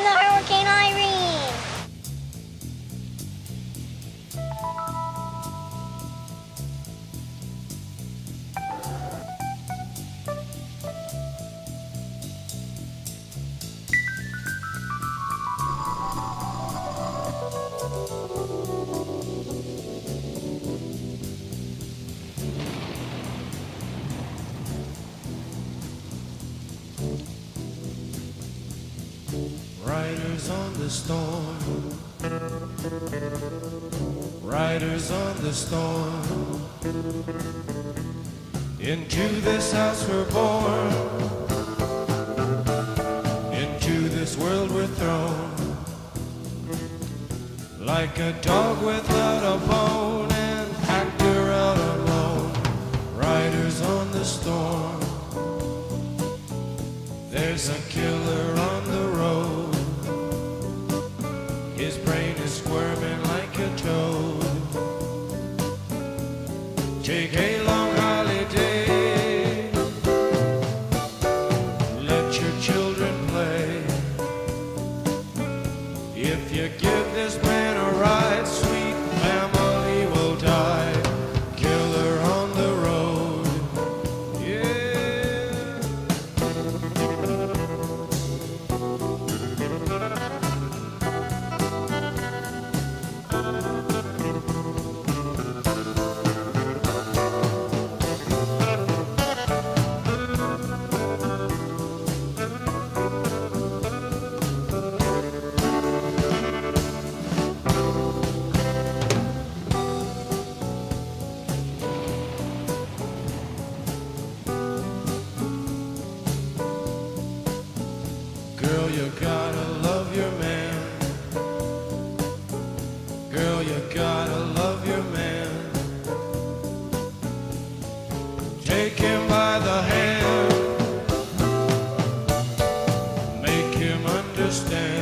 from the Hurricane Irene. Riders on the storm, riders on the storm. Into this house we're born, into this world we're thrown. Like a dog without a bone, and actor out alone. Riders on the storm, there's a killer on the road. His brain is squirming like a toad. Take a long holiday, let your children play. If you give this man a ride, sweet family will die. Killer on the road, yeah. Girl, you gotta love your man. Girl, you gotta love your man. Take him by the hand, make him understand.